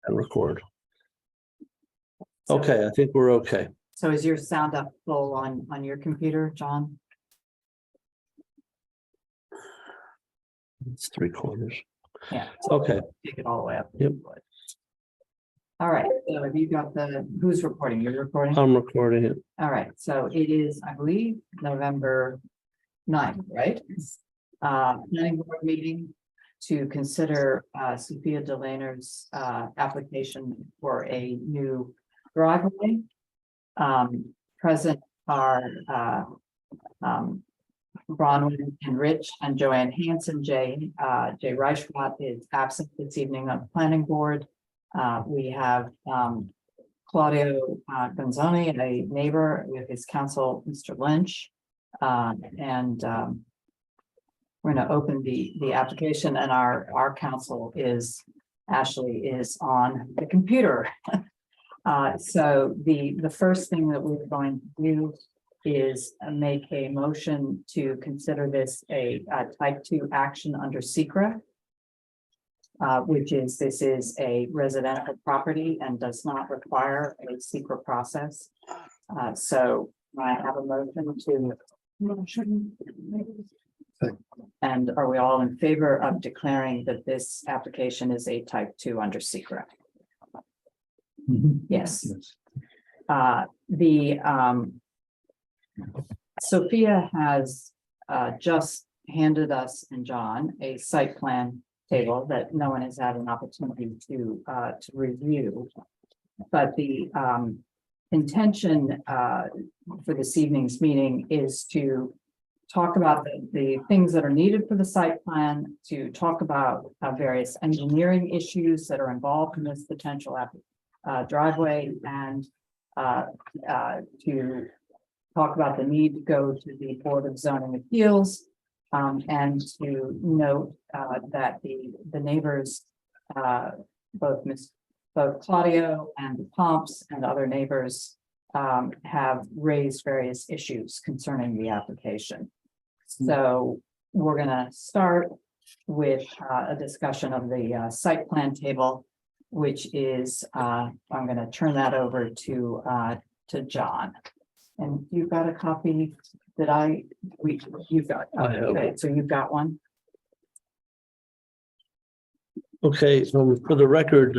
and record. Okay, I think we're okay. So is your sound up full on your computer, John? It's 3/4. Yeah. Okay. Take it all the way up. Yep. All right, so have you got who's recording? You're recording? I'm recording it. All right, so it is, I believe, November 9th, right? Planning board meeting to consider Sophia Delaner's application for a new driveway. Present are Bronwyn and Rich and Joanne Hanson. Jay Reichwat is absent this evening on the planning board. We have Claudio Gonzoni, a neighbor with his counsel, Mr. Lynch. We're going to open the application, and our counsel is Ashley is on the computer. So the first thing that we're going to do is make a motion to consider this a type 2 action under SECRA. Which is, this is a residential property and does not require a SECRA process. So I have a motion. And are we all in favor of declaring that this application is a type 2 under SECRA? Yes. Sophia has just handed us and John a site plan table that no one has had an opportunity to review. But the intention for this evening's meeting is to talk about the things that are needed for the site plan, to talk about various engineering issues that are involved in this potential driveway, and to talk about the need to go to the Board of Zoning Appeals. And to note that the neighbors, both Claudio and the Pomps and other neighbors have raised various issues concerning the application. So we're going to start with a discussion of the site plan table, which is I'm going to turn that over to John. And you've got a copy that you've got. Okay, so you've got one. Okay, so for the record,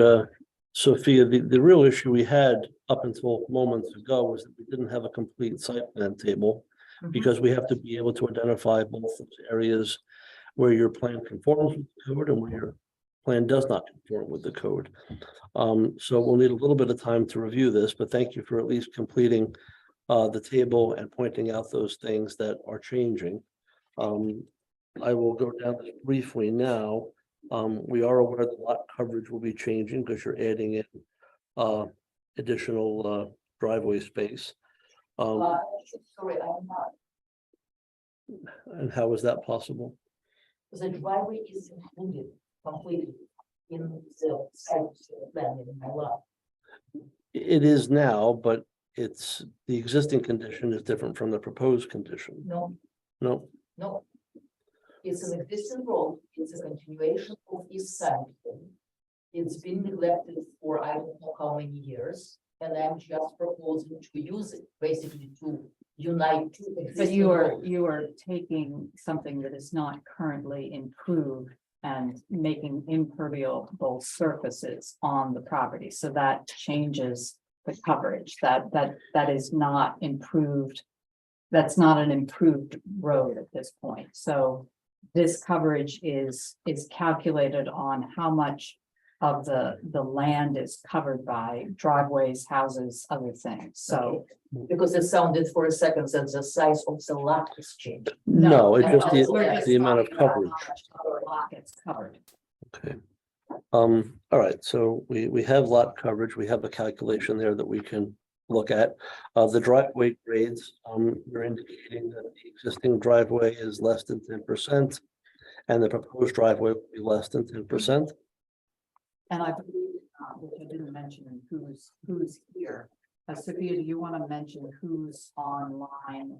Sophia, the real issue we had up until moments ago was that we didn't have a complete site plan table because we have to be able to identify both those areas where your plan conforms with the code and where your plan does not conform with the code. So we'll need a little bit of time to review this, but thank you for at least completing the table and pointing out those things that are changing. I will go down this briefly now. We are aware that lot coverage will be changing because you're adding in additional driveway space. Sorry, I'm not. And how is that possible? The driveway is included completely in the site plan in my lot. It is now, but it's the existing condition is different from the proposed condition. No, No, it's an existing road. It's a continuation of East Side. It's been neglected for I don't know how many years, and I'm just proposing to use it basically to unite two But existing you roads. are taking something that is not currently improved and making impermeable surfaces on the property. So that changes the coverage. That is not improved. That's not an improved road at this point. So this coverage is calculated on how much of the land is covered by driveways, houses, other things. So Because it sounded for a second that the size of the lot is changed. no, it's just we're just the amount of talking about coverage. how much of the lot gets covered. Okay. All right, so we have lot coverage, we have a calculation there that we can look at. The driveway grades, you're indicating that the existing driveway is less than 10%, and the proposed driveway will be less than 10%. And I believe, which I didn't mention, and who's here, Sophia, do you want to mention who's online,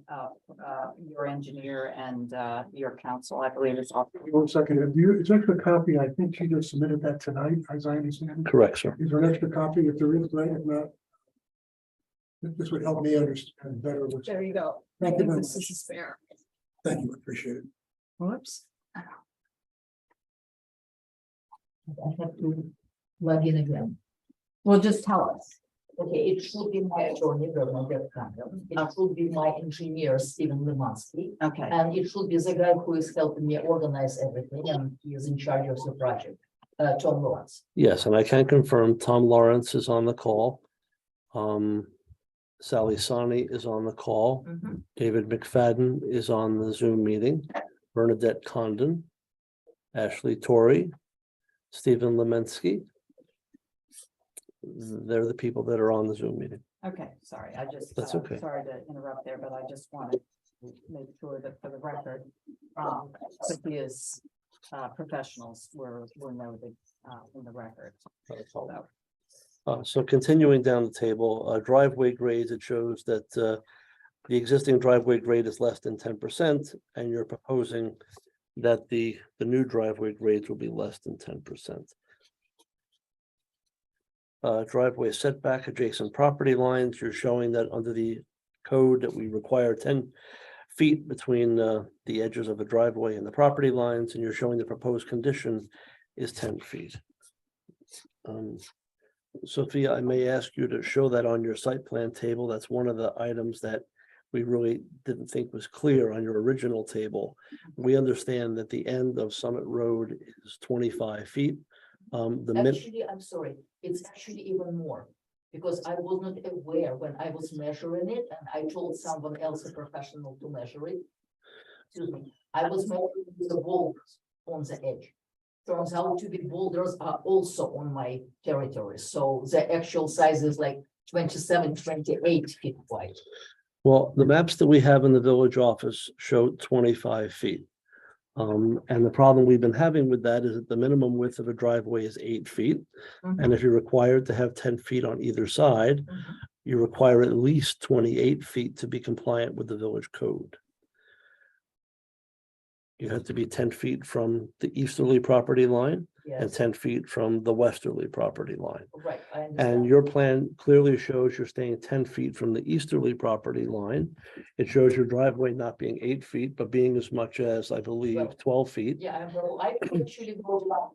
your engineer and, your counsel, I believe is off. 1 second, have you, it's extra copy, I think she just submitted that tonight, as I understand it. Correct, sir. Is there an extra copy if there is, right, if not? This would help me understand better what's, There you go. Thank you very This much. is fair. thank you, appreciate it. Whoops. I have to log in again. Well, just tell us. Okay, it should be my attorney, Bernadette Campbell. It should be my engineer, Steven Lemansky. Okay. And it should be the guy who is helping me organize everything, and he is in charge of the project, Tom Lawrence. Yes, and I can confirm Tom Lawrence is on the call. Sally Sani is on the call. David McFadden is on the Zoom meeting. Bernadette Condon, Ashley Torrey, Stephen Lemensky. They're the people that are on the Zoom meeting. Okay, sorry, I just, That's okay. sorry to interrupt there, but I just wanted to make sure that for the record, Sophia's professionals were noted in the record. So, So continuing down the table, driveway grades, it shows that the existing driveway grade is less than 10%, and you're proposing that the new driveway grades will be less than 10%. Driveway setback adjacent property lines, you're showing that under the code that we require 10 feet between the edges of a driveway and the property lines, and you're showing the proposed condition is 10 feet. Sophia, I may ask you to show that on your site plan table. That's one of the items that we really didn't think was clear on your original table. We understand that the end of Summit Road is 25 feet. Actually, I'm sorry, it's actually even more. Because I was not aware when I was measuring it, and I told someone else, a professional, to measure it. Excuse me, I was measuring the boulders on the edge. Turns out to be boulders are also on my territory, so the actual size is like 27, 28 feet wide. Well, the maps that we have in the village office show 25 feet. And the problem we've been having with that is that the minimum width of a driveway is 8 feet. And if you're required to have 10 feet on either side, you require at least 28 feet to be compliant with the village code. You have to be 10 feet from the easterly property line and Yes, 10 feet from the westerly property line. right, I And understand. your plan clearly shows you're staying 10 feet from the easterly property line. It shows your driveway not being 8 feet, but being as much as, I believe, 12 feet. Yeah, I actually brought it up.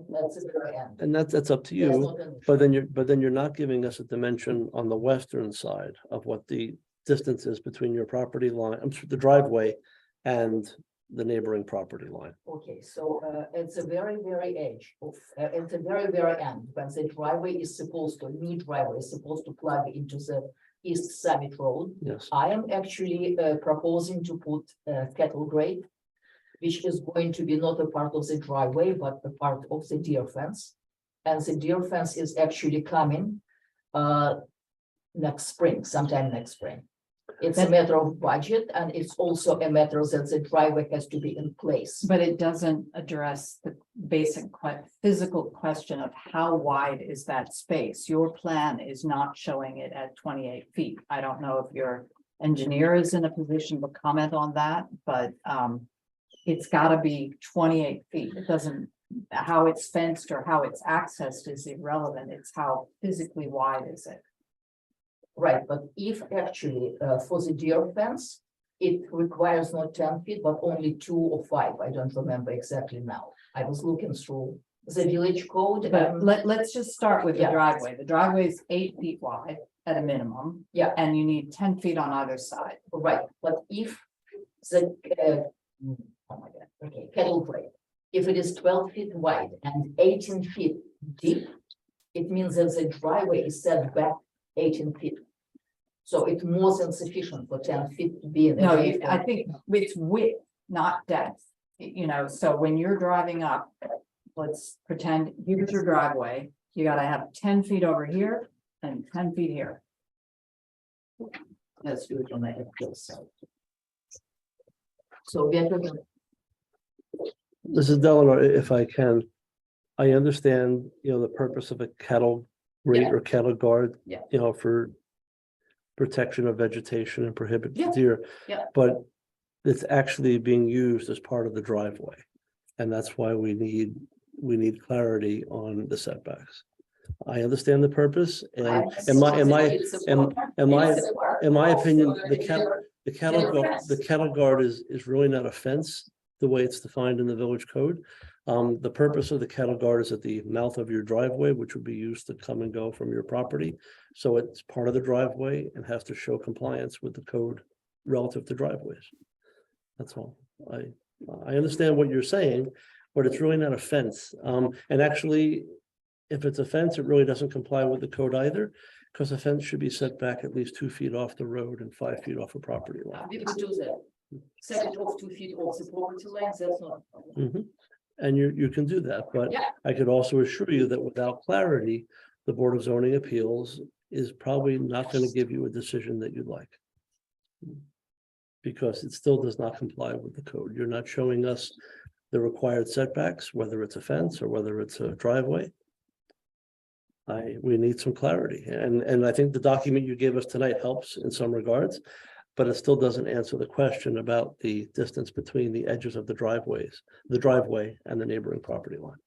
That's the very end. And that's up to That's you. not an issue. But then you're not giving us a dimension on the western side of what the distance is between your property line, the driveway and the neighboring property line. Okay, so it's the very, very edge of, at the very, very end, when the driveway is supposed to, new driveway is supposed to plug into the East Summit Road. Yes. I am actually proposing to put cattle grade, which is going to be not a part of the driveway, but a part of the deer fence. And the deer fence is actually coming next spring, sometime next spring. It's a matter of budget, and it's also a matter that the driveway has to be in place. but it doesn't address the basic physical question of how wide is that space? Your plan is not showing it at 28 feet. I don't know if your engineer is in a position to comment on that, but it's gotta be 28 feet. It doesn't, how it's fenced or how it's accessed is irrelevant. It's how physically wide is it? Right, but if actually for the deer fence, it requires not 10 feet, but only 2 or 5. I don't remember exactly now. I was looking through the village code. But and let's just start with the Yeah. driveway. The driveway is 8 feet wide at a minimum. Yeah. And you need 10 feet on either side. Right, but if the, oh my God, okay, cattle grade, if it is 12 feet wide and 18 feet deep, it means that the driveway is set back 18 feet. So it's more than sufficient for 10 feet to be in. the No, way I for- think it's width, not depth. You know, so when you're driving up, let's pretend here's your driveway, you gotta have 10 feet over here and 10 feet here. Let's do it on the actual side. So we are talking, Mrs. Delano, if I can, I understand, the purpose of a cattle rate Yeah. or cattle guard. Yeah. For protection of vegetation and prohibit Yeah, deer. yeah. But it's actually being used as part of the driveway. And that's why we need clarity on the setbacks. I understand the purpose and in my opinion, the cattle guard is really not a fence the way it's defined in the village code. The purpose of the cattle guard is at the mouth of your driveway, which would be used to come and go from your property. So it's part of the driveway and has to show compliance with the code relative to driveways. That's all. I understand what you're saying, but it's really not a fence. And actually, if it's a fence, it really doesn't comply with the code either, because a fence should be set back at least 2 feet off the road and 5 feet off a property line. We could do that. Set it off 2 feet off the property line, that's not. a problem. Mhm. And you can do that, but Yeah. I could also assure you that without clarity, the Board of Zoning Appeals is probably not going to give you a decision that you'd like. Because it still does not comply with the code. You're not showing us the required setbacks, whether it's a fence or whether it's a driveway. We need some clarity, and I think the document you gave us tonight helps in some regards. But it still doesn't answer the question about the distance between the edges of the driveway and the neighboring property line.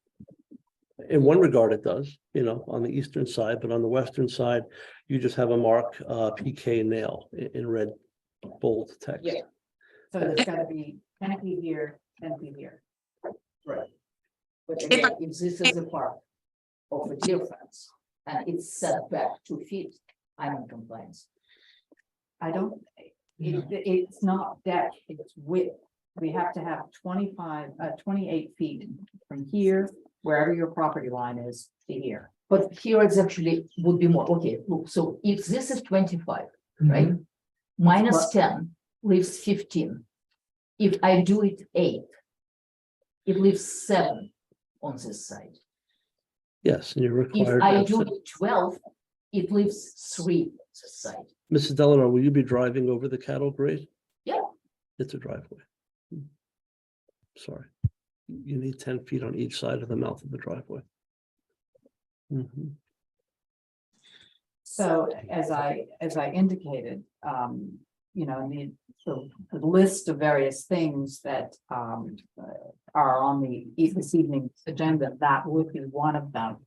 In one regard, it does, on the eastern side, but on the western side, you just have a mark, PK nail in red bold text. Yeah. So there's gotta be 10 feet here, 10 feet here. Right. But again, if this is a part of a deer fence and it's set back 2 feet, I'm in compliance. I don't, it's not depth, it's width. We have to have 28 feet from here, wherever your property line is, to here. But here it's actually would be more, okay, look, so if this is 25, right? Minus 10 leaves 15. If I do it 8, it leaves 7 on this side. Yes, and you're If required. I to do have- it 12, it leaves 3 on this side. Mrs. Delano, will you be driving over the cattle grade? Yeah. It's a driveway. Sorry. You need 10 feet on each side of the mouth of the driveway. Mhm. So as I indicated, the list of various things that are on this evening's agenda, that would be one of them.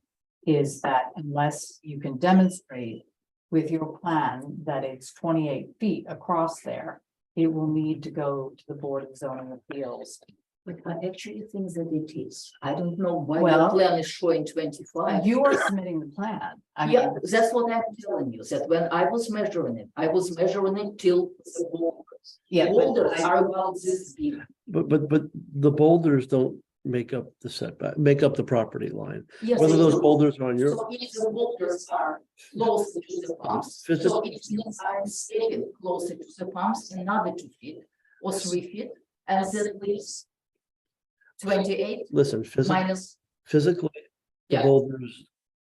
Is that unless you can demonstrate with your plan that it's 28 feet across there, it will need to go to the Board of Zoning Appeals. But I actually think that it is. I don't know why the Well- plan is showing 25. You are submitting the plan. I Yeah, mean, that's what I'm telling you, that when I was measuring it till the boulders. yeah, but Boulders are about this big. But the boulders don't make up the setback, make up the property line. Yes, Whether they those do. boulders are on your, So if the boulders are closer to the pumps, so Physical- it means I'm standing closer to the pumps, another 2 feet or 3 feet, and then it leaves 28 listen, minus, physically, the Yeah. boulders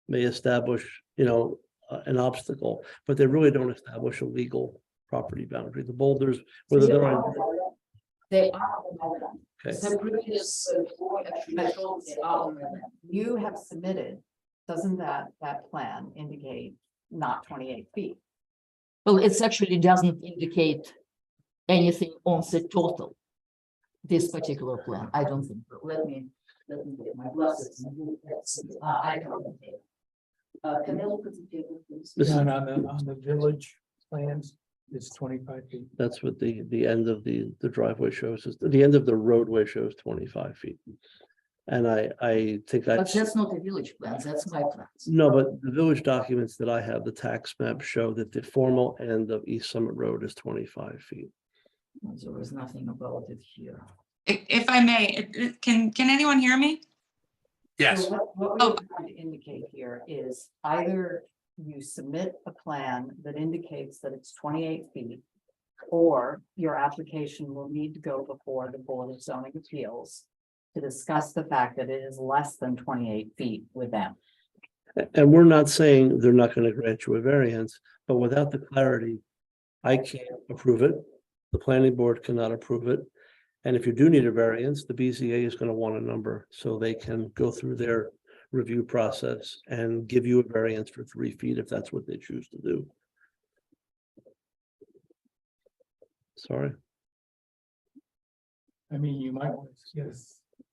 may establish, an obstacle, but they really don't establish a legal property boundary. The boulders, whether they're on, they are on my land. okay, The previous board actually showed they are on my land. you have submitted, doesn't that plan indicate not 28 feet? Well, it actually doesn't indicate anything on the total. This particular plan, I don't think, so. Let me get my glasses. I don't think. Can I look at the table, please? This is- On the village plans, it's 25 feet. that's what the end of the driveway shows, is the end of the roadway shows 25 feet. And I think But that's not a village plan, that's my plans. no, but the village documents that I have, the tax map show that the formal end of East Summit Road is 25 feet. There is nothing about it here. If I may, can anyone hear me? Yes. So what we're trying to indicate here is either you submit a plan that indicates that it's 28 feet, or your application will need to go before the Board of Zoning Appeals to discuss the fact that it is less than 28 feet with them. And we're not saying they're not going to grant you a variance, but without the clarity, I can't approve it. The planning board cannot approve it. And if you do need a variance, the BZA is going to want a number so they can go through their review process and give you a variance for 3 feet if that's what they choose to do. Sorry. I mean, you might want to get a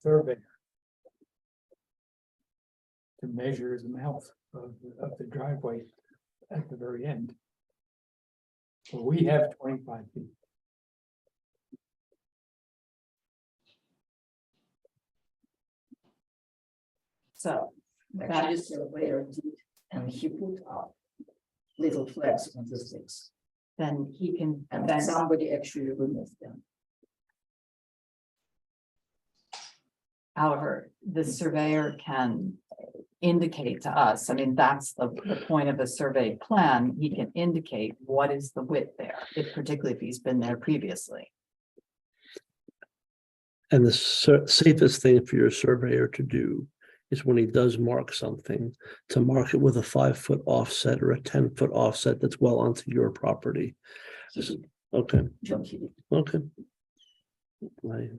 survey to measure the mouth of the driveway at the very end. So we have 25 feet. So Actually, surveyor did, and he put up little flags on the sticks, then he can, and then somebody actually removed them. however, the surveyor can indicate to us, I mean, that's the point of a survey plan. He can indicate what is the width there, if particularly if he's been there previously. And the safest thing for your surveyor to do is when he does mark something, to mark it with a 5-foot offset or a 10-foot offset that's well onto your property. Okay, John hit it, okay. Right.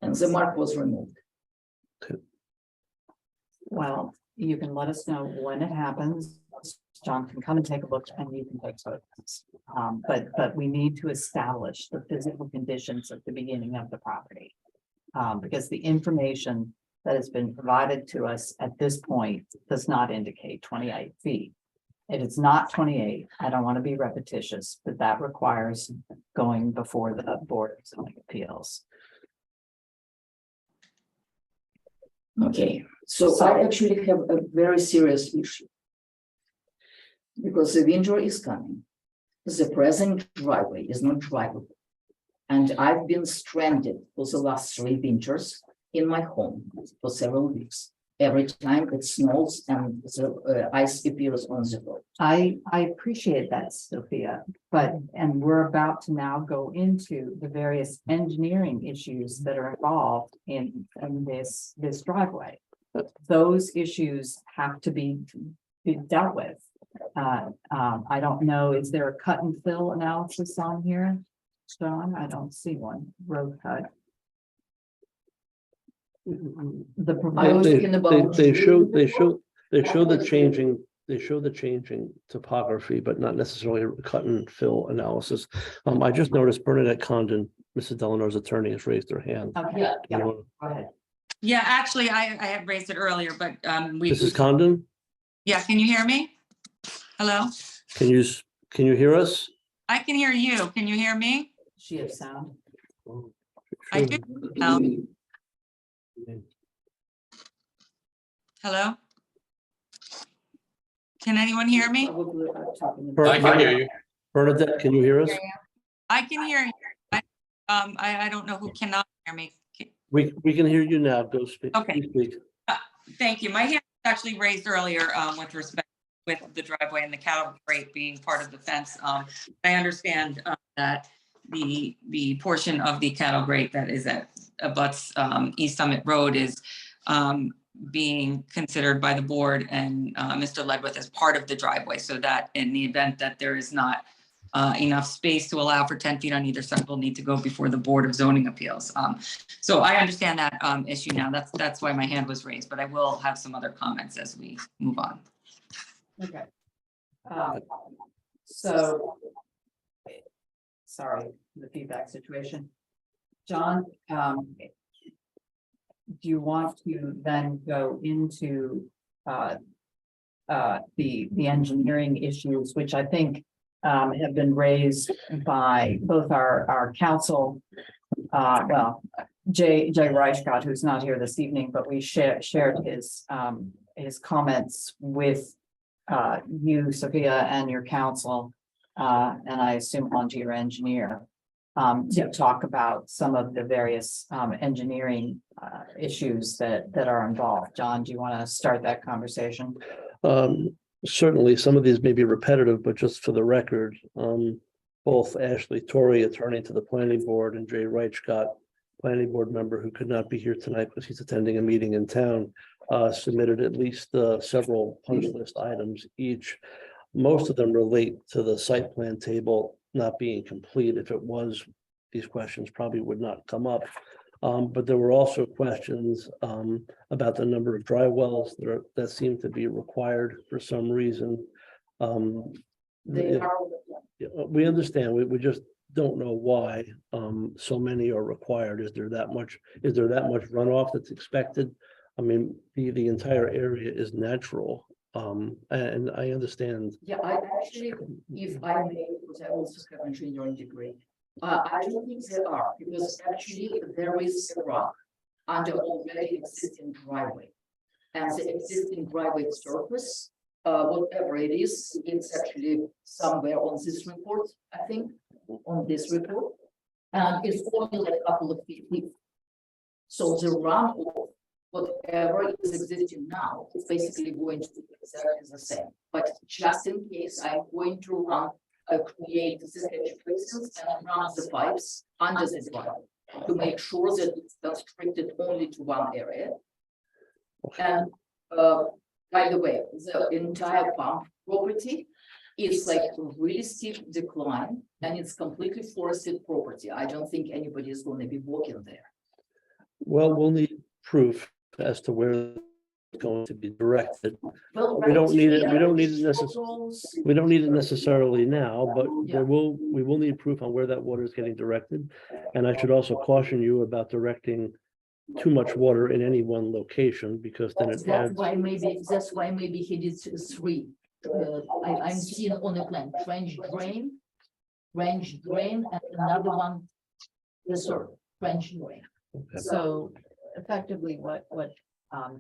and the mark was removed. Well, you can let us know when it happens. John can come and take a look and you can take photos. But we need to establish the physical conditions at the beginning of the property. Because the information that has been provided to us at this point does not indicate 28 feet. If it's not 28, I don't want to be repetitious, but that requires going before the Board of Zoning Appeals. Okay, so I actually have a very serious issue. Because the winter is coming. The present driveway is not drivable. And I've been stranded for the last 3 winters in my home for several weeks. Every time it snows and the ice appears on the road. I appreciate that, Sophia, and we're about to now go into the various engineering issues that are involved in this driveway. Those issues have to be dealt with. I don't know, is there a cut and fill analysis on here? John, I don't see one, road cut. The proposed, They show the changing topography, but not necessarily a cut and fill analysis. I just noticed Bernadette Condon, Mrs. Delanor's attorney, has raised her hand. okay, Yeah, yeah, go ahead. Yeah, actually, I had raised it earlier, but Mrs. Condon, yeah, can you hear me? Hello? can you hear us? I can hear you. Can you hear me? She has sound. I do. Hello? Can anyone hear me? Probably are talking about- Bernadette, I can hear you. Bernadette, can you hear us? I can hear you. I don't know who cannot hear me. We can hear you now. Go speak. Okay. Please speak. Thank you. My hand was actually raised earlier with respect with the driveway and the cattle crate being part of the fence. I understand that the portion of the cattle crate that is at abuts East Summit Road is being considered by the board and Mr. Ledwith as part of the driveway, so that in the event that there is not enough space to allow for 10 feet on either side, will need to go before the Board of Zoning Appeals. So I understand that issue now. That's why my hand was raised, but I will have some other comments as we move on. Okay. So. Sorry, the feedback situation. John, do you want to then go into the engineering issues, which I think have been raised by both our council, Jay Reichgott, who's not here this evening, but we shared his comments with you, Sophia, and your council, and I assume onto your engineer, to talk about some of the various engineering issues that are involved. John, do you want to start that conversation? Certainly, some of these may be repetitive, but just for the record, both Ashley Torrey, attorney to the planning board, and Jay Reichgott, planning board member who could not be here tonight because he's attending a meeting in town, submitted at least several punch list items each. Most of them relate to the site plan table not being complete. If it was, these questions probably would not come up. But there were also questions about the number of dry wells that seem to be required for some reason. They are. We understand. We just don't know why so many are required. Is there that much runoff that's expected? I mean, the entire area is natural. And I understand. Yeah, I actually, if I may, because I also have engineering degree. I don't think there are, because actually there is a rock under already existing driveway. And the existing driveway surface, whatever it is, it's actually somewhere on this report, I think, on this report. And it's only like a couple of feet deep. So the runoff, whatever is existing now, is basically going to be exactly the same. But just in case, I'm going to create this catch basins and run the pipes under the driveway to make sure that it's constricted only to one area. And by the way, the entire pump property is like a really steep decline and it's completely forested property. I don't think anybody is going to be walking there. Well, we'll need proof as to where it's going to be directed. Well, We don't need it, we don't need it Photos, We don't need it necessarily now, but Yeah. we will need proof on where that water is getting directed. And I should also caution you about directing too much water in any one location, because then it That's adds. why maybe he did three. I'm seeing on the plan, trench drain, and another one. Yes, sir, trench drain. Okay. So effectively, what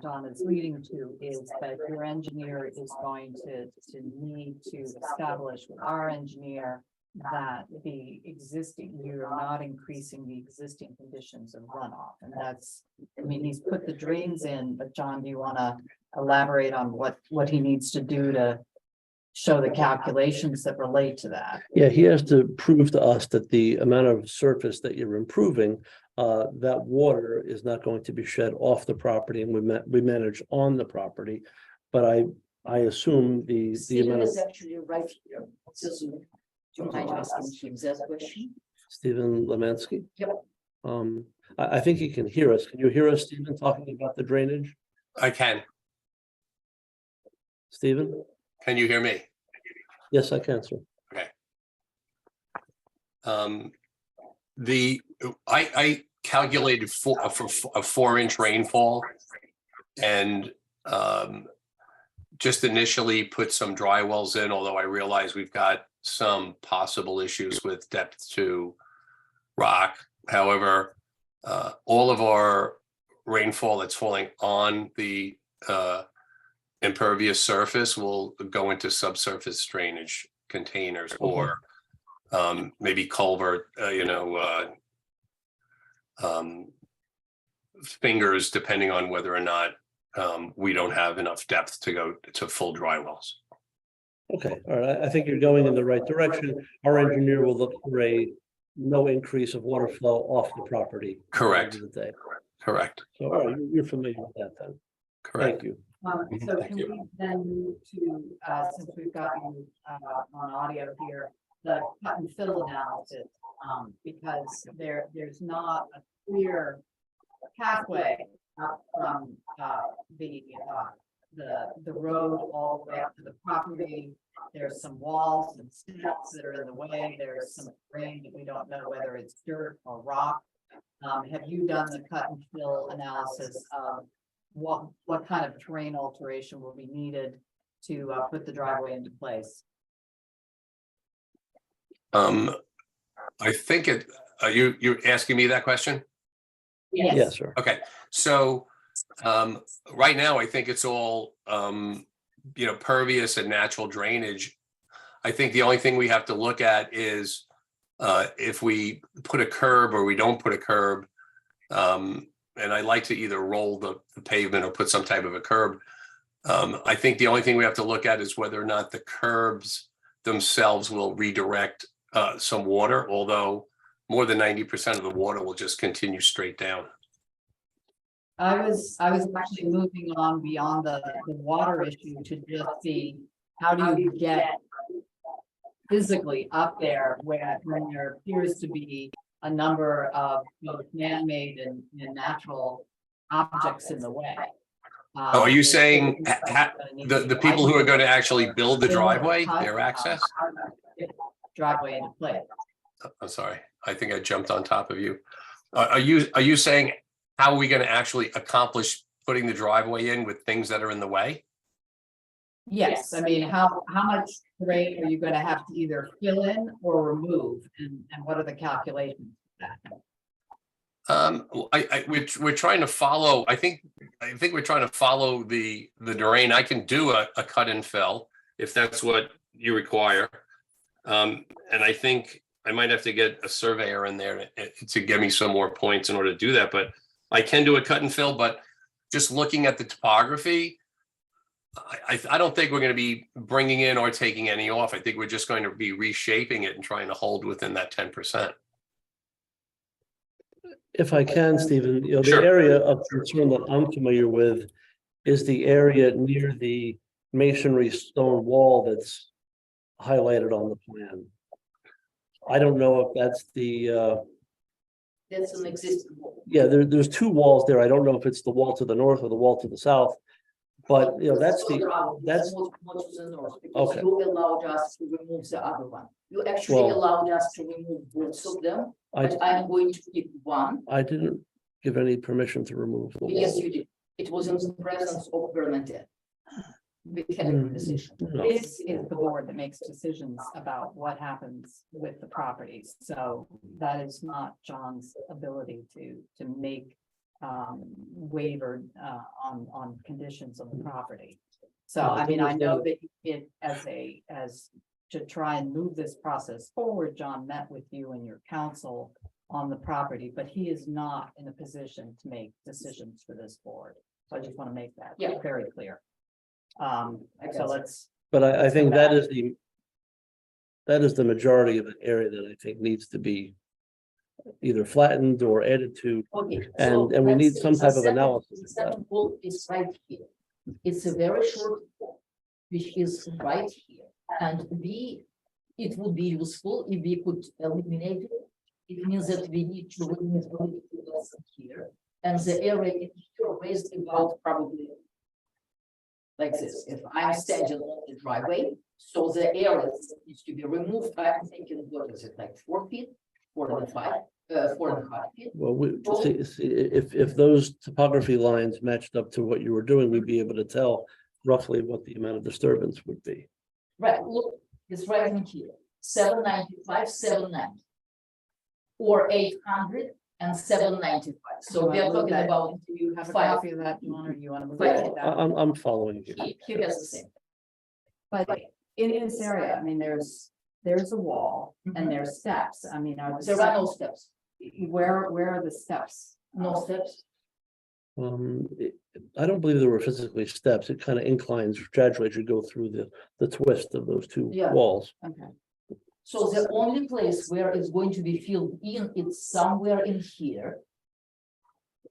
Don is leading to is that your engineer is going to need to establish with our engineer that the existing, you're not increasing the existing conditions of runoff. And that's, I mean, he's put the drains in, but John, do you want to elaborate on what he needs to do to show the calculations that relate to that? Yeah, he has to prove to us that the amount of surface that you're improving, that water is not going to be shed off the property, and we manage on the property. But I assume the Stephen amount of is actually right here. So, do you mind asking him that question? Stephen Lemansky. Yep. I think he can hear us. Can you hear us, Stephen, talking about the drainage? I can. Stephen? Can you hear me? Yes, I can, sir. I calculated for a 4-inch rainfall and just initially put some dry wells in, although I realize we've got some possible issues with depth to rock. However, all of our rainfall that's falling on the impervious surface will go into subsurface drainage containers or maybe culvert, fingers, depending on whether or not we don't have enough depth to go to full dry wells. Okay, all right. I think you're going in the right direction. Our engineer will look for no increase of water flow off the property. Correct. At the end of the day. Correct. So, all right, you're familiar with that then. Correct. Thank you. So Thank can you. we then move to, since we've got you on audio here, the cut and fill analysis, because there's not a clear pathway up from the road all the way up to the property. There's some walls and steps that are in the way. There's some terrain that we don't know whether it's dirt or rock. Have you done the cut and fill analysis of what kind of terrain alteration will be needed to put the driveway into place? I think you're asking me that question? Yes, sir. Okay, so right now, I think it's all pervious and natural drainage. I think the only thing we have to look at is if we put a curb or we don't put a curb. And I like to either roll the pavement or put some type of a curb. I think the only thing we have to look at is whether or not the curbs themselves will redirect some water, although more than 90% of the water will just continue straight down. I was actually moving on beyond the water issue to just see how do you get physically up there when there appears to be a number of both man-made and natural objects in the way. Oh, are you saying the people who are going to actually build the driveway, their access? Driveway into place. I'm sorry, I think I jumped on top of you. Are you saying, how are we gonna actually accomplish putting the driveway in with things that are in the way? Yes, I mean, how much terrain are you gonna have to either fill in or remove, and what are the calculations? for that? We're trying to follow, I think we're trying to follow the terrain. I can do a cut and fill if that's what you require. And I think I might have to get a surveyor in there to give me some more points in order to do that, but I can do a cut and fill, but just looking at the topography, I don't think we're going to be bringing in or taking any off. I think we're just going to be reshaping it and trying to hold within that 10%. If I can, Stephen, the Sure. area of concern that I'm familiar with is the area near the masonry stone wall that's highlighted on the plan. I don't know if that's That's an existing wall. yeah, there's two walls there. I don't know if it's the wall to the north or the wall to the south. But, that's Further out, that's, more to the north, because okay. you allowed us to remove the other one. You actually Well- allowed us to remove both of them, I, but I'm going to keep one. I didn't give any permission to remove the Yes, wall. you did. It was in the presence of Bernadette. We had a Mm. conversation. No. This is the board that makes decisions about what happens with the properties, so that is not John's ability to make waiver on conditions on the property. So, I mean, I know that it as to try and move this process forward, John met with you and your counsel on the property, but he is not in a position to make decisions for this board. So I just want to make that Yeah. very clear. I So guess. let's, But I think come that back. is the majority of the area that I think needs to be either flattened or added to. Okay. And- so and we let's need see, some the type of second- analysis The of that. second wall is right here. It's a very short wall, which is right here. And it would be useful if we could eliminate it. It means that we need to remove a little bit less here. And the area in here raised about probably like this. If I'm standing on the driveway, so the area that needs to be removed, I'm thinking, what is it, like 4 feet, 4.5 feet? Well, if those topography lines matched up to what you were doing, we'd be able to tell roughly what the amount of disturbance would be. Right, look, it's right in here, 795, 790. Or 800 and 795, so we are talking about. do you have a five. copy of that, John, or do you want to move Five. it down? I'm following you. He has the same. But in this area, I mean, there's a wall and there's steps. I mean, are the There are no steps, where are the steps? no steps. I don't believe there were physically steps. It kind of inclines gradually as you go through the twist of those two Yeah. walls. Okay, So the only place where it's going to be filled in, it's somewhere in here.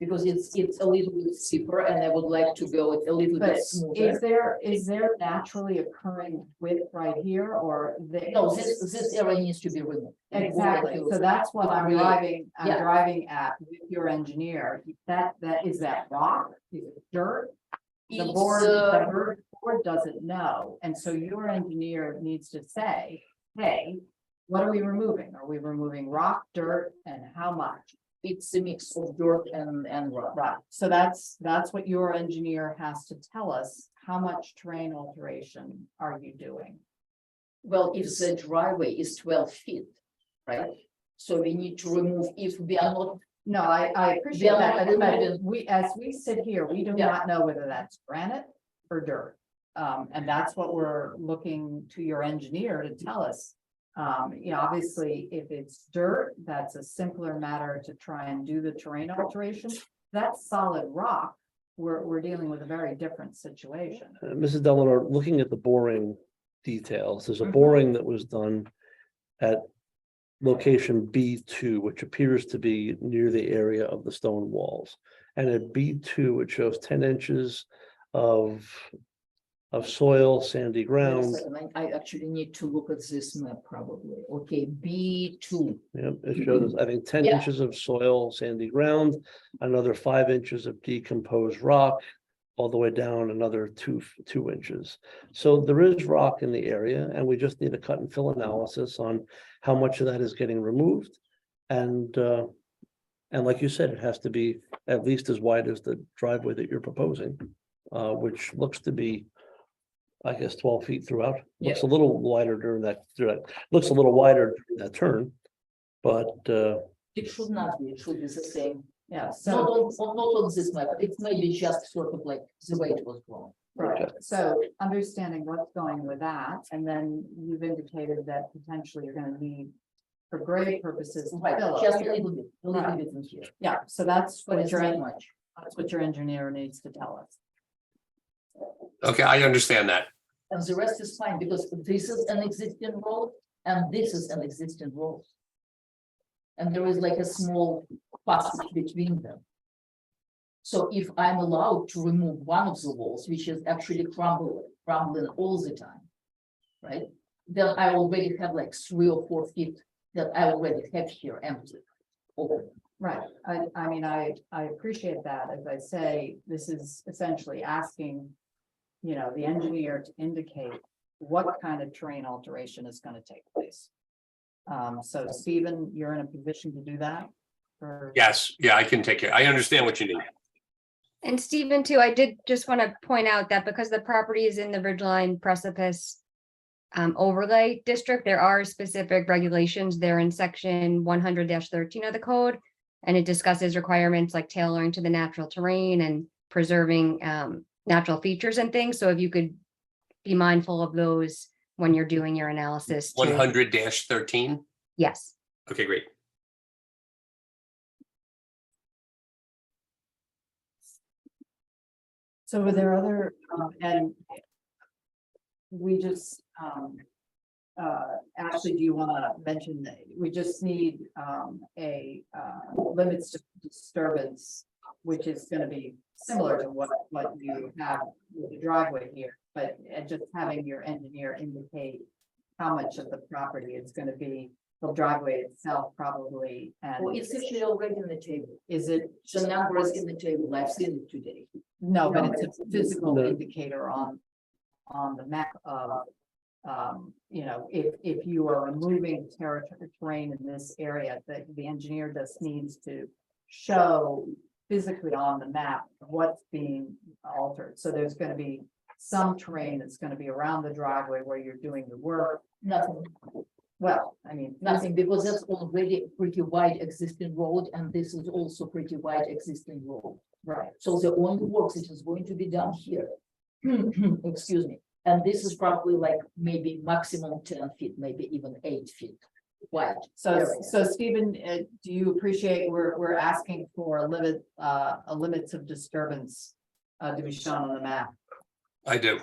Because it's a little bit steeper and I would like to go a little but bit smoother. is there naturally occurring width right here or there? No, this area needs to be removed. Exactly, so that's what I'm Really? I'm Yeah. driving at with your engineer. That is that rock, is it dirt? The It's, board doesn't know, and so your engineer needs to say, hey, what are we removing? Are we removing rock, dirt, and how much? It's a mix of dirt and rock. Right, so that's what your engineer has to tell us. How much terrain alteration are you doing? Well, if the driveway is 12 feet, right? So we need to remove, if we are not, No, I appreciate Yeah, that, I but didn't- as we sit here, we do Yeah. not know whether that's granite or dirt. And that's what we're looking to your engineer to tell us. Obviously, if it's dirt, that's a simpler matter to try and do the terrain alteration. That's solid rock. We're dealing with a very different situation. Mrs. Delano, looking at the boring details, there's a Mhm. boring that was done at location B2, which appears to be near the area of the stone walls. And at B2, it shows 10 inches of soil, sandy wait a ground. second, I actually need to look at this map probably. Okay, B2. Yep, it shows, I think, 10 Yeah. inches of soil, sandy ground, another 5 inches of decomposed rock, all the way down another 2 inches. So there is rock in the area, and we just need a cut and fill analysis on how much of that is getting removed. And like you said, it has to be at least as wide as the driveway that you're proposing, which looks to be, I guess, 12 feet throughout. Looks a little wider looks a little wider during that turn, but It should not be, it should be the same. Yeah, Not so, on, not on this map, it may be just sort of like the way it was drawn. right, so understanding what's going with that, and then you've indicated that potentially you're gonna need for grade purposes. to Right, fill up just a here. little bit in here. Yeah, so that's But what it's your, not much. that's what your engineer needs to tell us. Okay, I understand that. And the rest is fine, because this is an existing road, and this is an existing road. And there is like a small passage between them. So if I'm allowed to remove one of the walls, which is actually crumbling all the time, right? Then I already have like 3 or 4 feet that I already have here empty. Open. Right, I mean, I appreciate that, as I say, this is essentially asking, you know, the engineer to indicate what kind of terrain alteration is gonna take place. So Stephen, you're in a position to do that? Or- Yes, yeah, I can take care. I understand what you need. And Stephen too, I did just want to point out that because the property is in the Ridgeline Precipice overlay district, there are specific regulations there in section 100-13 of the code. And it discusses requirements like tailoring to the natural terrain and preserving natural features and things. So if you could be mindful of those when you're doing your analysis. to- 100-13. Yes. Okay, great. So were there other, and we just, Ashley, do you want to mention that we just need a limits to disturbance, which is going to be similar to what you have with the driveway here, but just having your engineer indicate how much of the property it's going to be, the driveway itself probably, and Well, it's actually already in the table. is it? The number is in the table. I've seen it today. No, but it's a physical No. indicator on the map of, you know, if you are removing terrain in this area, that the engineer just needs to show physically on the map what's being altered. So there's gonna be some terrain that's gonna be around the driveway where you're doing the work. Nothing, Well, I mean, nothing, because that's already pretty wide existing road, and this is also pretty wide existing road. right, So the only work that is going to be done here, excuse me, and this is probably like maybe maximum 10 feet, maybe even 8 feet wide. so Stephen, do you appreciate, we're asking for a limits of disturbance to be shown on the map? I do.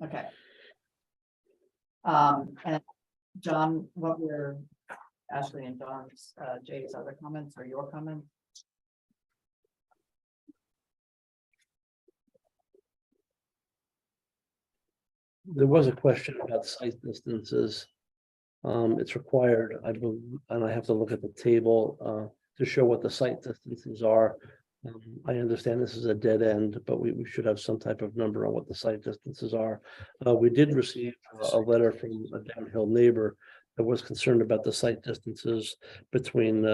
Okay. And John, what were Ashley and John's, Jay's other comments or your comments? there was a question about site distances. It's required, I believe, and I have to look at the table to show what the site distances are. I understand this is a dead end, but we should have some type of number on what the site distances are. We did receive a letter from a downhill neighbor that was concerned about the site distances between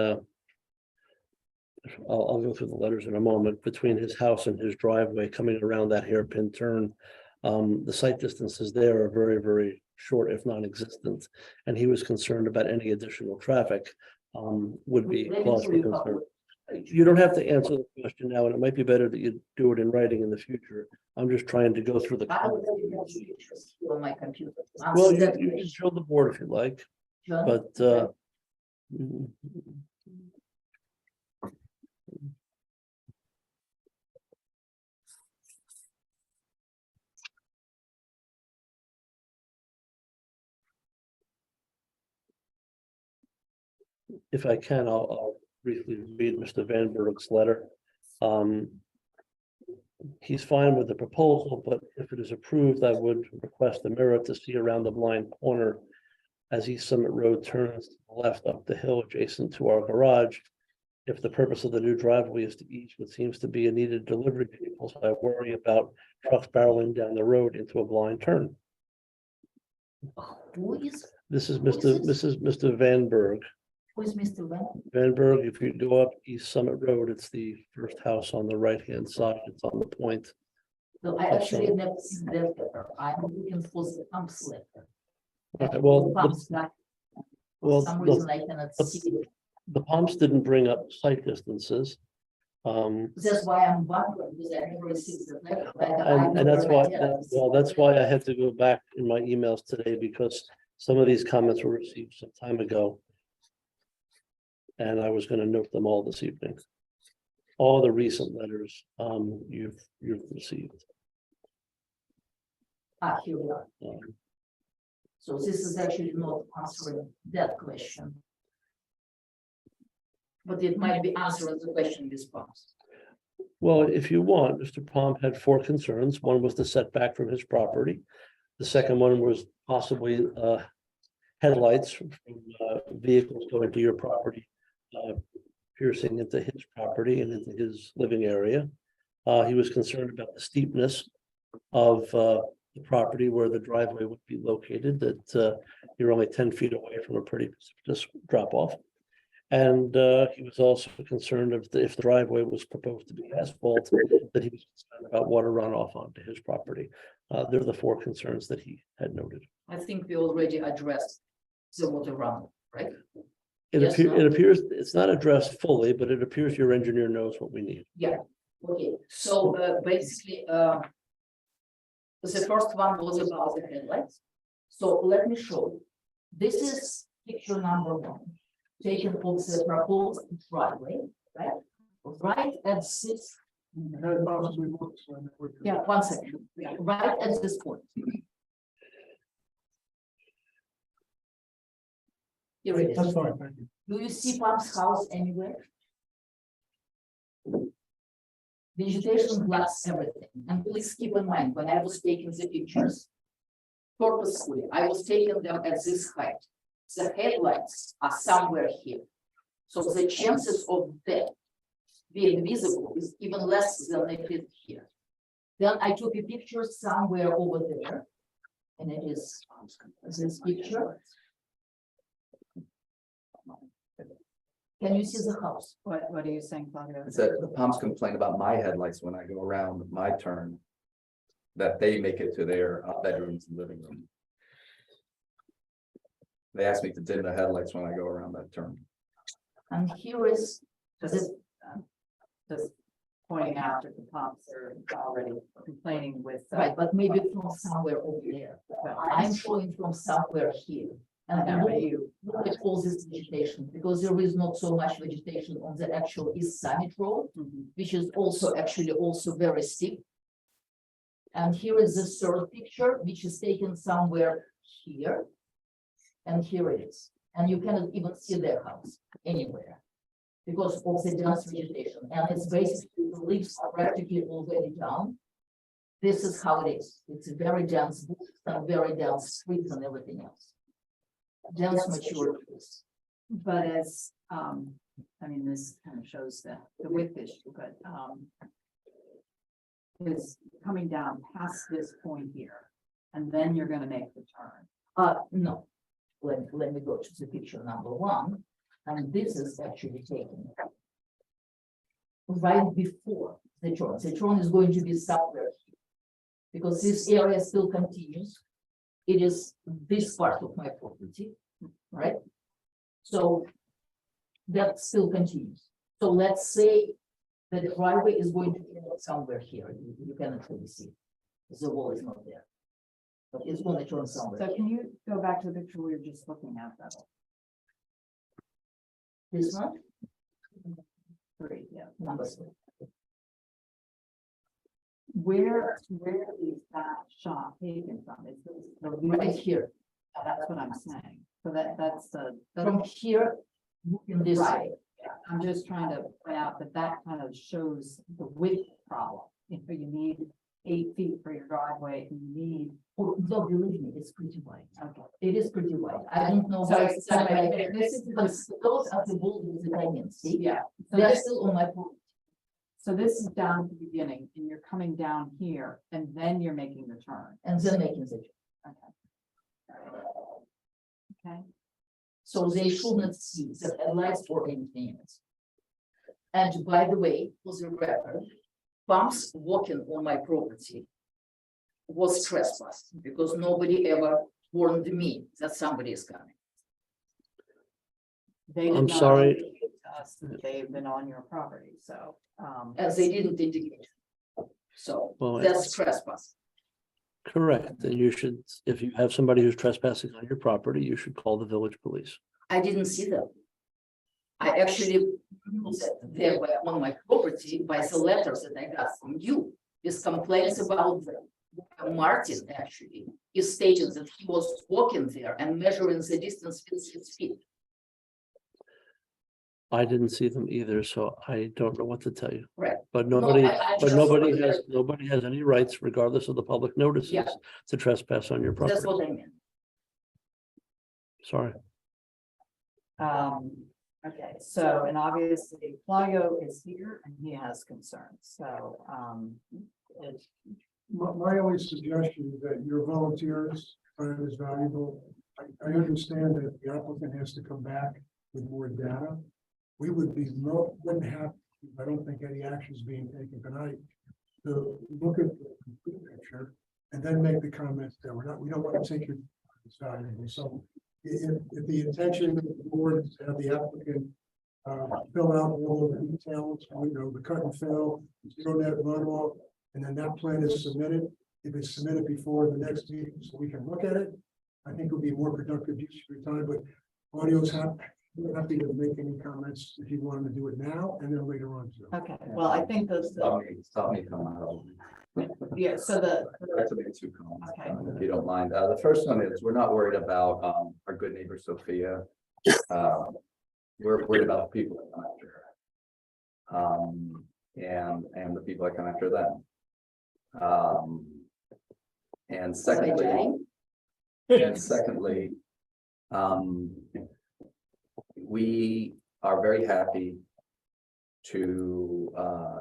I'll go through the letters in a moment, between his house and his driveway coming around that hairpin turn. The site distances there are very, very short, if non-existent, and he was concerned about any additional traffic would be Let me cause show for you concern. how- You don't have to answer the question now, and it might be better that you do it in writing in the future. I'm just trying to go through the. I will have pictures on my computer. Well, Answer that you can question, show the board if you like, John. but if I can, I'll briefly read Mr. Van Berg's letter. He's fine with the proposal, but if it is approved, I would request the mirror to see around the blind corner as East Summit Road turns to the left up the hill adjacent to our garage. if the purpose of the new driveway is to ease what seems to be a needed delivery vehicles, I worry about trucks barreling down the road into a blind turn. Who is, This is Who is Mr. Van Berg. who is Mr. Van? Van Berg, if you go up East Summit Road, it's the first house on the right-hand side. It's on the point. No, I actually have never seen that letter. I'm looking for the pumps letter. Okay, well, Pumps, like, well, for some reason I cannot see it. the pumps didn't bring up site distances. That's why I'm wondering, because I never received the letter. Like, I And that's never why, read it. well, that's why I had to go back in my emails today, because some of these comments were received some time ago. And I was gonna note them all this evening. All the recent letters, you've received. Here we are. Um, So this is actually not answering that question. But it might be answering the question in response. Well, if you want, Mr. Palm had four concerns. One was the setback from his property. The second one was possibly headlights from vehicles going to your property, piercing into his property and into his living area. He was concerned about the steepness of the property where the driveway would be located, that you're only 10 feet away from a pretty precipitous drop off. And he was also concerned if the driveway was proposed to be asphalt, that he was concerned about water runoff onto his property. They're the four concerns that he had noted. I think we already addressed the water runoff, right? It Yes, no? it appears, it's not addressed fully, but it appears your engineer knows what we need. Yeah, okay, so basically, the first one was about the headlights. So let me show you. This is picture number one, taken of the proposed driveway, right? Right at this, Had possibly worked, so I never- yeah, 1 second, yeah, right at this point. Here it That's is. fine, thank you. Do you see Pump's house anywhere? Vegetation blocks everything, and please keep in mind, when I was taking the pictures. Purposefully, I was taking them at this height. The headlights are somewhere here. So the chances of that being visible is even less than it is here. Then I took a picture somewhere over there. And it is this picture. Can you see the house? What are you saying, Claudia? It's that the pumps complain about my headlights when I go around my turn. That they make it to their bedrooms and living room. They ask me to dim the headlights when I go around that turn. And here is Just pointing out that the pumps are already complaining with. right, but maybe from somewhere over there. I'm showing from somewhere here. And look at all this vegetation, because there is not so much vegetation on the actual East Summit Road, which is also actually also very steep. And here is the third picture, which is taken somewhere here. And here it is. And you cannot even see their house anywhere. Because of the dense vegetation, and it's basically the leaves are practically already down. This is how it is. It's a very dense bush and very dense streets and everything else. Dense mature trees. But as, I mean, this kind of shows the width issue, but, is coming down past this point here, and then you're gonna make the turn. No. Let me go to the picture number one, and this is actually taken right before the turn. The turn is going to be somewhere here, because this area still continues. It is this part of my property, right? So that still continues. So let's say that the driveway is going to end up somewhere here. You cannot really see. The wall is not there. But it's going to turn somewhere. So can you go back to the picture we were just looking at, though? This one, Three, yeah. number three. Where is that shot taken from? Is this the Right here. That's what I'm saying. So that's the. From here, looking this Right. way. I'm just trying to point out that that kind of shows the width problem. You know, you need 8 feet for your driveway, you need. Oh, no, believe me, it's pretty wide. Okay. It is pretty wide. I don't know So why it's it's not not like like- this is, because those are the buildings that I can see. Yeah. So They're this, still on my property. so this is down at the beginning, and you're coming down here, and then you're making the turn. And then making the, Okay. so they should not see the headlights or anything else. And by the way, for the record, bumps walking on my property was trespass because nobody ever warned me that somebody is coming. They did I'm not sorry. indicate to us that they've been on your property, so. As they didn't indicate. So Well, that's trespass. Correct, and you should, if you have somebody who's trespassing on your property, you should call the village police. I didn't see them. I actually knew that they were on my property by the letters that I got from you. With complaints about them. Martin actually is stating that he was walking there and measuring the distance with his feet. I didn't see them either, so I don't know what to tell you. Right. But No, nobody, I but just- nobody has any rights regardless of the public notices Yeah. to trespass on your That's property. what I meant. Sorry. Okay, so, and obviously Claudio is here and he has concerns, so, it's, My only suggestion is that your volunteers time is valuable. I understand that the applicant has to come back with more data. We would be wouldn't have, I don't think any action is being taken tonight to look at the complete picture and then make the comments that we don't want to take your time as valuable. So if the intention of the board is to have the applicant fill out all the details, the cut and fill, zero net runoff, and then that plan is submitted. If it's submitted before the next meeting, so we can look at it, I think it would be more productive use of your time, but audio's happy to make any comments if you want to do it now and then later on too. okay, well, I think those, Stop me coming out. yeah, so That's a bit too common, Okay. if you don't mind. The first one is, we're not worried about, our good neighbor Sophia. We're worried about the people that come after her. And the people that come after them. And secondly, we are very happy to,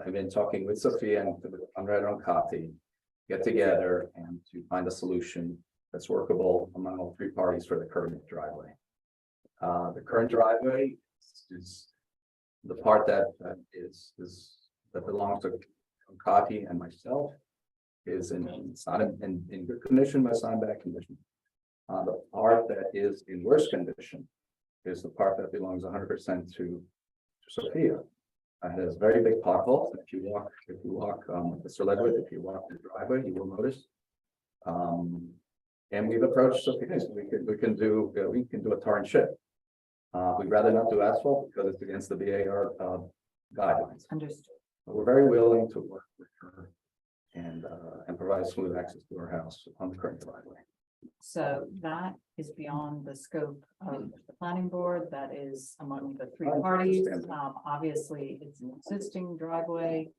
have been talking with Sophia and with Conrad Roncati, get together and to find a solution that's workable among all three parties for the current driveway. The current driveway is the part that that belongs to Roncati and myself. It's not in good condition, but it's not in bad condition. The part that is in worse condition is the part that belongs 100% to Sophia. It has very big potholes. If you walk, Mr. Ledwith, if you walk the driveway, you will notice. And we've approached Sophia, so we can do a tar and chip. We'd rather not do asphalt because it's against the BAR guidelines. understood. But we're very willing to work with her and provide smooth access to our house on the current driveway. So that is beyond the scope of the planning board, that is among the three I parties. understand. Obviously, it's an existing driveway.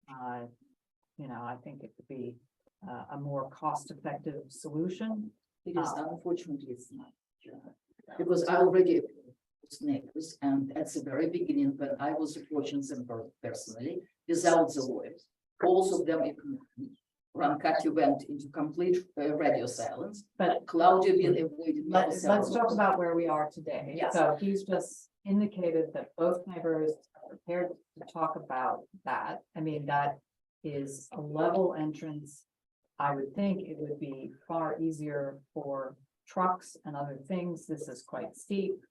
I think it could be a more cost-effective solution. It is unfortunately it's not. Because I already was neighbors and at the very beginning, when I was approaching them personally, without the lawyers, both of them, Roncati went into complete radio silence, But Claudia been avoided. me let's several talk times. about where we are today. Yes. So he's just indicated that both neighbors are prepared to talk about that. I mean, that is a level entrance. I would think it would be far easier for trucks and other things. This is quite steep.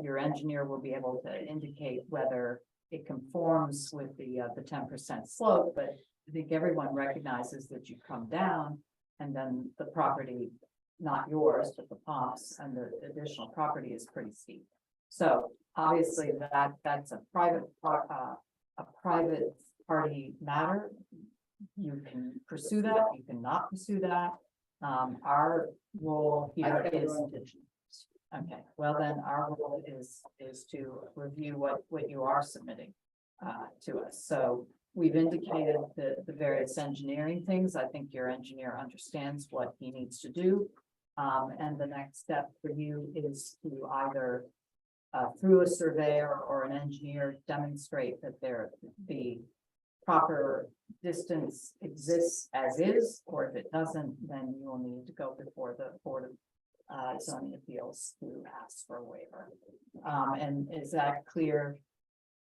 Your engineer will be able to indicate whether it conforms with the 10% slope, but I think everyone recognizes that you come down and then the property, not yours, but the pumps and the additional property is pretty steep. So obviously that's a private party matter. You can pursue that, you cannot pursue that. Our role I here have is, no intention. okay, well then our role is to review what you are submitting to us. So we've indicated the various engineering things. I think your engineer understands what he needs to do. And the next step for you is to either through a surveyor or an engineer, demonstrate that the proper distance exists as is, or if it doesn't, then you will need to go before the Board of Zoning Appeals to ask for a waiver. And is that clear?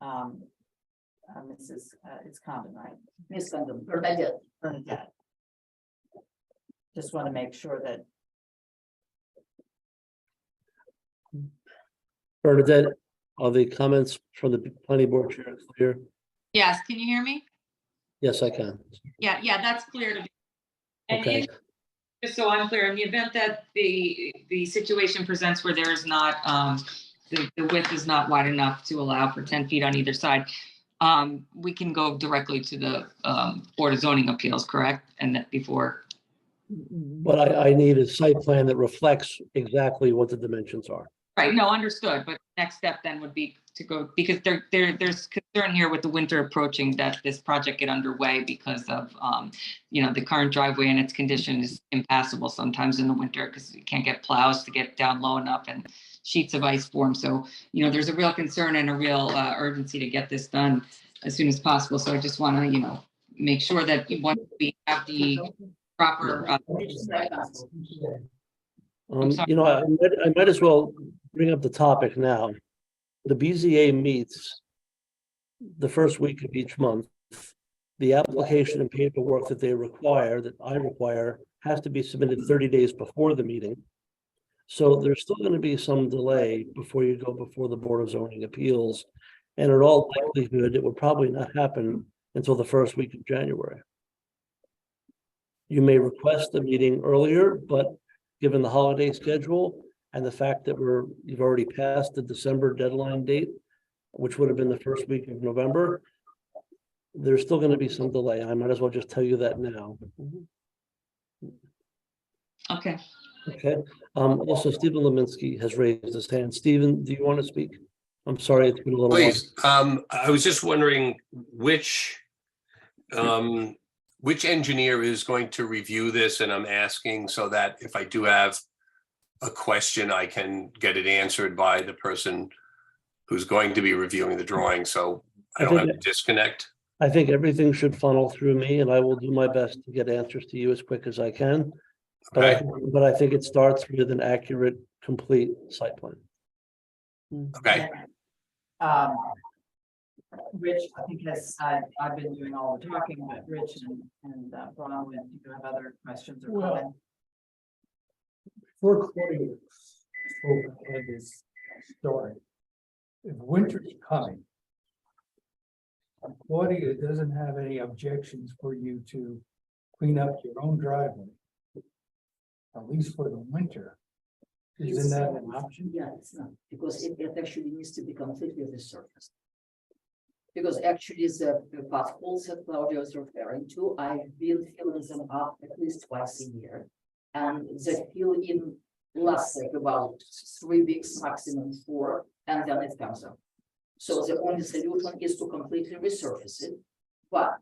Mrs. It's Condon, right? Miss Condon, Bernadette. Bernadette. Just want to make sure that Bernadette, are the comments from the planning board chair clear? Yes, can you hear me? Yes, I can. Yeah, that's clear to me. And Okay. just so I'm clear, in the event that the situation presents where there is not, the width is not wide enough to allow for 10 feet on either side, we can go directly to the Board of Zoning Appeals, correct? And that before, What I need is site plan that reflects exactly what the dimensions are. right, no, understood, but next step then would be to go, because there's concern here with the winter approaching that this project get underway because of, the current driveway and its condition is impassable sometimes in the winter because you can't get plows to get down low enough and sheets of ice form. So, there's a real concern and a real urgency to get this done as soon as possible. So I just want to, make sure that once we have the proper, I might as well bring up the topic now. The BZA meets the first week of each month. The application and paperwork that they require, that I require, has to be submitted 30 days before the meeting. So there's still going to be some delay before you go before the Board of Zoning Appeals. And in all likelihood, it would probably not happen until the first week of January. You may request the meeting earlier, but given the holiday schedule and the fact that you've already passed the December deadline date, which would have been the first week of November, there's still going to be some delay. I might as well just tell you that now. okay. Okay. Also, Stephen Leminski has raised his hand. Stephen, do you want to speak? I'm sorry, it's been a little while. Please, I was just wondering which engineer is going to review this, and I'm asking so that if I do have a question, I can get it answered by the person who's going to be reviewing the drawing, so I don't have to disconnect. I think everything should funnel through me, and I will do my best to get answers to you as quick as I can. Okay, But I think it starts with an accurate, complete site plan. okay. Rich, I think I've been doing all the talking, but Rich and Bronwyn, do you have other questions or Well, comments? Before Claudia had this story, if winter's coming, Claudia doesn't have any objections for you to clean up your own driveway, at least for the winter. Isn't that an option? Yeah, it's not, because it actually needs to be completely resurfaced. Because actually the potholes that Claudia is referring to, I've been filling them up at least twice a year. And the fill-in lasts like about 3 weeks, maximum 4, and then it comes up. So the only solution is to completely resurface it. But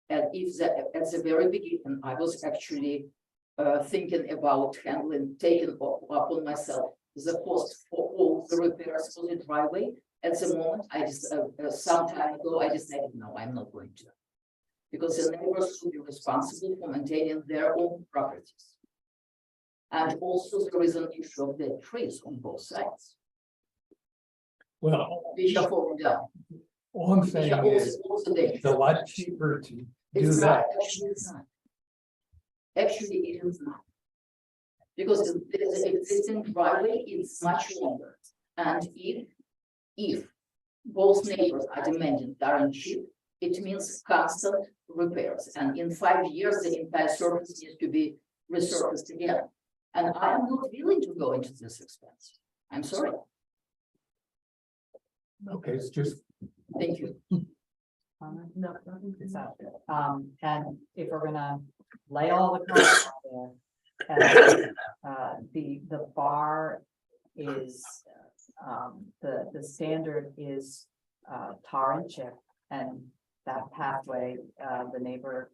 at the very beginning, I was actually thinking about taking upon myself the cost for all the repairs for the driveway. At the moment, I just some time ago, I decided, no, I'm not going to. Because the neighbors should be responsible for maintaining their own properties. And also there is an issue of dead trees on both sides, Well, which are falling down. all I'm Which saying are is, also it's a dangerous. lot cheaper to do It's that. not, actually it's not. Actually, it is not. Because the existing driveway is much longer. And if both neighbors are demanding guarantee, it means constant repairs. And in 5 years, the entire surface needs to be resurfaced again. And I am not willing to go into this expense. I'm sorry. Okay, it's just, Thank you. No, it's out there. And if we're gonna lay all the cards out there, the bar is, the standard is tar and chip, and that pathway, the neighbor,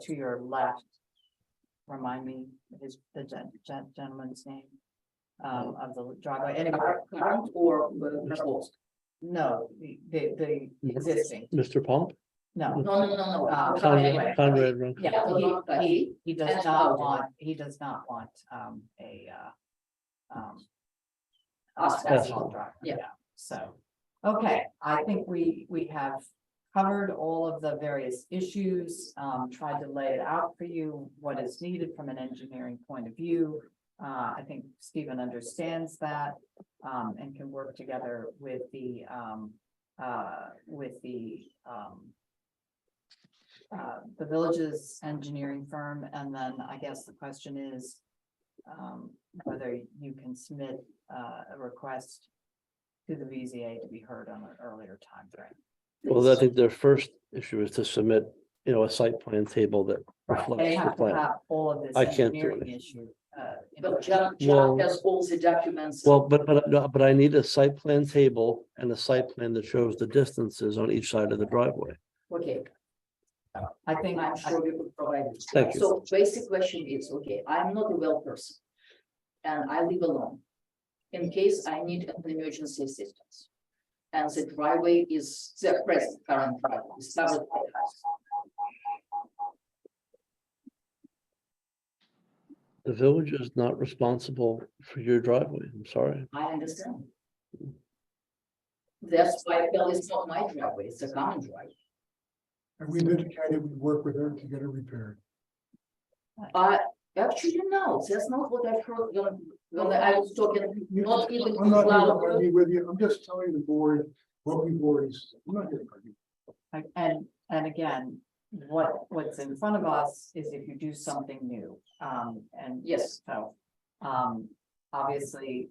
to your left. Remind me the gentleman's name, of the driveway, anyway, Current or proposed? no, the existing, Mr. Pomp? no. No. Conrad. Conrad Road. Yeah, he does That's not out. want, Asphalt. asphalt driveway, Yeah. so, okay, I think we have covered all of the various issues, tried to lay it out for you, what is needed from an engineering point of view. I think Stephen understands that, and can work together with the village's engineering firm, and then I guess the question is whether you can submit a request to the BZA to be heard on an earlier time frame. Well, I think their first issue is to submit, a site plan table that They reflects the have to plan. have all of this I can't do engineering it. issue. But John Well- has all the documents. Well, but I need a site plan table and a site plan that shows the distances on each side of the driveway. Okay, I think, I'm sure we could provide it. Thank you. So basic question is, okay, I'm not a well person. And I live alone. In case I need an emergency assistance. And the driveway is the present current driveway, is covered by the house. The village is not responsible for your driveway. I'm sorry. I understand. That's why I felt it's not my driveway, it's a common driveway. And we've indicated we work with her to get it repaired. Actually, no, that's not what I've heard when I was talking, not even. I'm not here to loud. argue with you, I'm just telling the board what we've already said. I'm not here to argue. and again, what's in front of us is if you do something new, and Yes. so, obviously.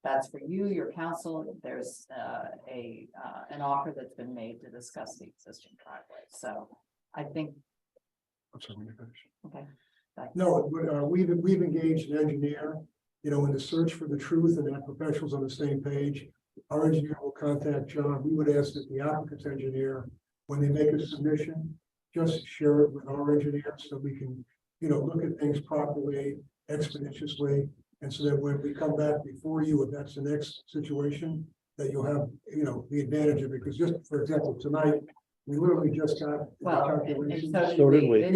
That's for you, your council, there's an offer that's been made to discuss the existing driveway, so I think, I'm sorry, let me finish. okay. that's- No, we've engaged an engineer, in the search for the truth and have professionals on the same page. Our engineer will contact John. We would ask that the applicant's engineer, when they make a submission, just share it with our engineer so we can, look at things properly, expeditiously. And so that when we come back before you, if that's the next situation, that you'll have, the advantage of it. Because just, for example, tonight, we literally just got the Well, and calculations. So did we.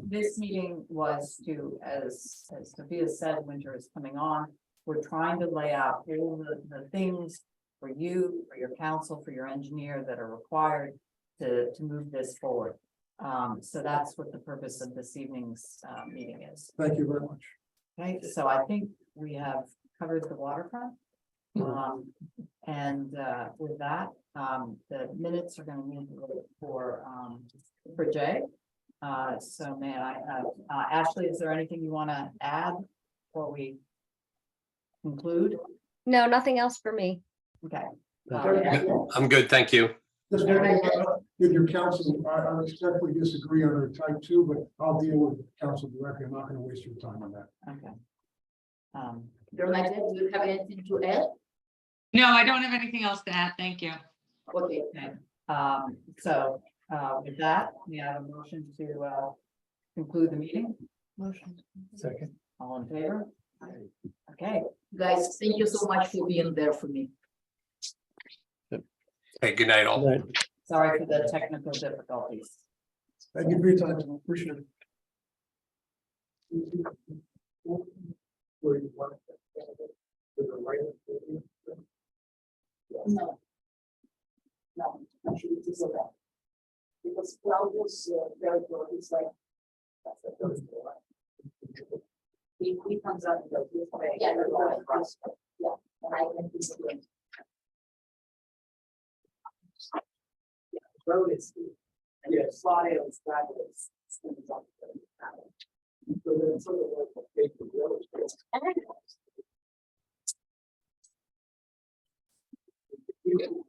This meeting was to, as Sophia said, winter is coming on. We're trying to lay out all the things for you, for your council, for your engineer that are required to move this forward. So that's what the purpose of this evening's meeting is. Thank you very much. Okay, so I think we have covered the waterfront. And with that, the minutes are gonna need to look for Jay. So may I have, Ashley, is there anything you wanna add before we conclude? No, nothing else for me. Okay. I'm good, thank you. Just with your counsel, I respectfully disagree on her type 2, but I'll deal with council directly. I'm not gonna waste your time on that. Okay. Bernadette, do you have anything to add? No, I don't have anything else to add. Thank you. Okay, So with that, we have a motion to conclude the meeting. Motion. Second. All in favor? Okay, guys, thank you so much for being there for me. Hey, good night all. Right. sorry for the technical difficulties. Thank you for your time. Appreciate it. No. No, actually, it is okay. Because Claudius, very good, it's like. That's the first one. He comes out and goes, this way. Yeah, no, yeah, and I can do it. Road is. And yes, Claudio is fabulous. So then sort of like a big village. You